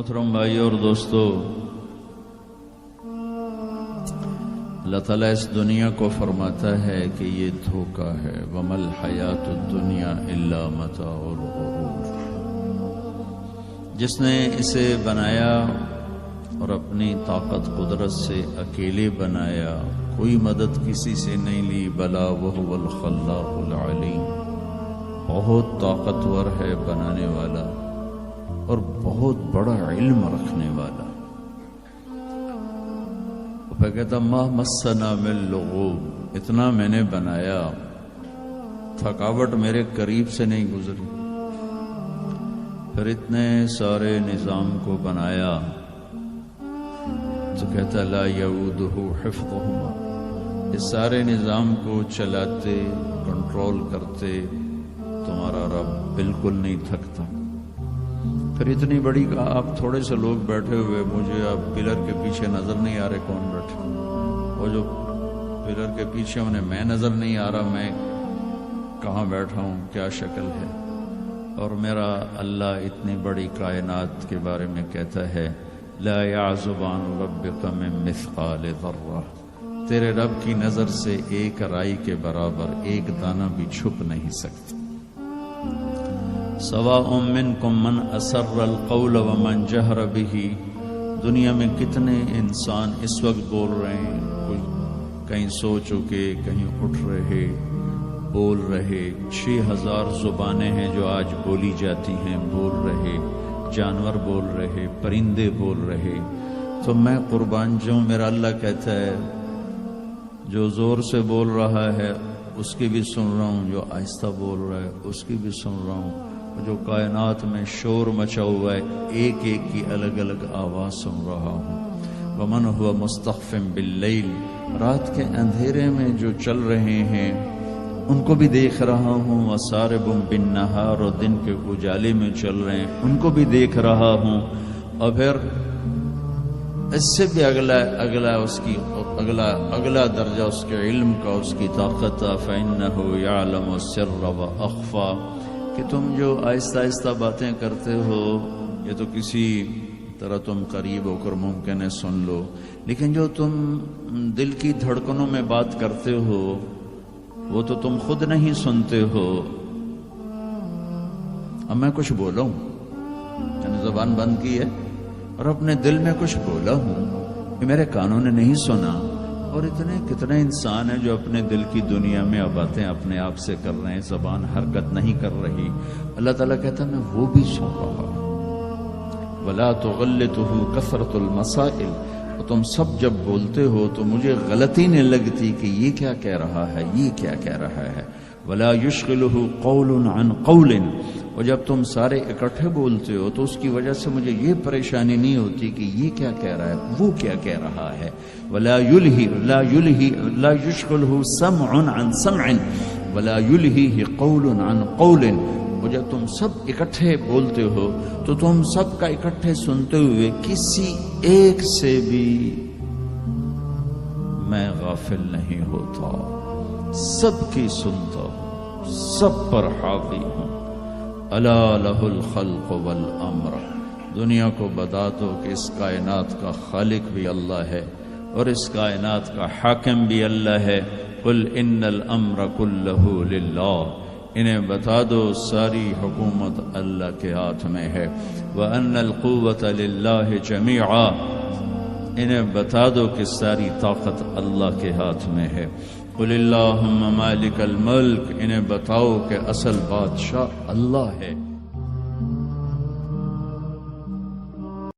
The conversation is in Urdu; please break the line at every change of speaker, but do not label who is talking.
محترم بھائی اور دوستو، اللہ تعالیٰ اس دنیا کو فرماتا ہے کہ یہ دھوکہ ہے، وَمَا الْحَيَاةُ الدُّنْيَا إِلَّا مَتَاعُ الْغُرُورِ۔ جس نے اسے بنایا اور اپنی طاقت قدرت سے اکیلے بنایا، کوئی مدد کسی سے نہیں لی، بلا وَهُوَ الْخَلَّاقُ الْعَلِيمُ، بہت طاقتور ہے بنانے والا اور بہت بڑا علم رکھنے والا۔ پھر کہتا ما مسنا من لغوب، اتنا میں نے بنایا تھکاوٹ میرے قریب سے نہیں گزری۔ پھر اتنے سارے نظام کو بنایا تو کہتا لا یعودہ حفظہما، اس سارے نظام کو چلاتے کنٹرول کرتے تمہارا رب بالکل نہیں تھکتا۔ پھر اتنی بڑی کہا آپ تھوڑے سے لوگ بیٹھے ہوئے، مجھے اب پلر کے پیچھے نظر نہیں آ رہے کون بیٹھے، اور جو پلر کے پیچھے انہیں میں نظر نہیں آ رہا میں کہاں بیٹھا ہوں، کیا شکل ہے۔ اور میرا اللہ اتنی بڑی کائنات کے بارے میں کہتا ہے لا یعزب عن ربک من مثقال ذرہ، تیرے رب کی نظر سے ایک رائی کے برابر ایک دانہ بھی چھپ نہیں سکتی۔ سواء منکم من اسر القول ومن جہر بہ، دنیا میں کتنے انسان اس وقت بول رہے ہیں، کوئی کہیں سو چکے، کہیں اٹھ رہے، بول رہے، 6000 زبانیں ہیں جو آج بولی جاتی ہیں، بول رہے، جانور بول رہے، پرندے بول رہے۔ تو میں قربان جاؤں، میرا اللہ کہتا ہے جو زور سے بول رہا ہے اس کی بھی سن رہا ہوں، جو آہستہ بول رہا ہے اس کی بھی سن رہا ہوں، جو کائنات میں شور مچا ہوا ہے ایک ایک کی الگ الگ آواز سن رہا ہوں۔ ومن هو مستخف باللیل، رات کے اندھیرے میں جو چل رہے ہیں ان کو بھی دیکھ رہا ہوں، وسارب بالنہار، اور دن کے اجالے میں چل رہے ہیں ان کو بھی دیکھ رہا ہوں۔ اور پھر اس سے بھی اگلا درجہ اس کے علم کا، اس کی طاقت، فإنہ یعلم السر وأخفی، کہ تم جو آہستہ آہستہ باتیں کرتے ہو یہ تو کسی طرح تم قریب ہو کر ممکن ہے سن لو، لیکن جو تم دل کی دھڑکنوں میں بات کرتے ہو وہ تو تم خود نہیں سنتے ہو۔ اب میں کچھ بولا ہوں، میں نے زبان بند کی ہے اور اپنے دل میں کچھ بولا ہوں، یہ میرے کانوں نے نہیں سنا، اور کتنے انسان ہیں جو اپنے دل کی دنیا میں اب باتیں اپنے آپ سے کر رہے ہیں، زبان حرکت نہیں کر رہی۔ اللہ تعالیٰ کہتا ہے میں وہ بھی سن رہا ہوں۔ وَلَا تُغَلِّطُهُ كَثْرَةُ الْمَسَائِلِ، اور تم سب جب بولتے ہو تو مجھے غلطی نہیں لگتی کہ یہ کیا کہہ رہا ہے، یہ کیا کہہ رہا ہے۔ وَلَا يُشْغِلُهُ قَوْلٌ عَنْ قَوْلٍ، اور جب تم سارے اکٹھے بولتے ہو تو اس کی وجہ سے مجھے یہ پریشانی نہیں ہوتی کہ یہ کیا کہہ رہا ہے، وہ کیا کہہ رہا ہے۔ وَلَا يُشْغِلُهُ سَمْعٌ عَنْ سَمْعٍ وَلَا يُلْهِهِ قَوْلٌ عَنْ قَوْلٍ، اور جب تم سب اکٹھے بولتے ہو تو تم سب کا اکٹھے سنتے ہوئے کسی ایک سے بھی میں غافل نہیں ہوتا، سب کی سنتا ہوں، سب پر حاوی ہوں۔ الا لہ الخلق والامر، دنیا کو بتا دو کہ اس کائنات کا خالق بھی اللہ ہے اور اس کائنات کا حاکم بھی اللہ ہے۔ قل ان الامر کلہ للہ، انہیں بتا دو ساری حکومت اللہ کے ہاتھ میں ہے۔ وان القوۃ للہ جمیعا، انہیں بتا دو کہ ساری طاقت اللہ کے ہاتھ میں ہے۔ قل اللہم مالک الملک، انہیں بتاؤ کہ اصل بادشاہ اللہ ہے۔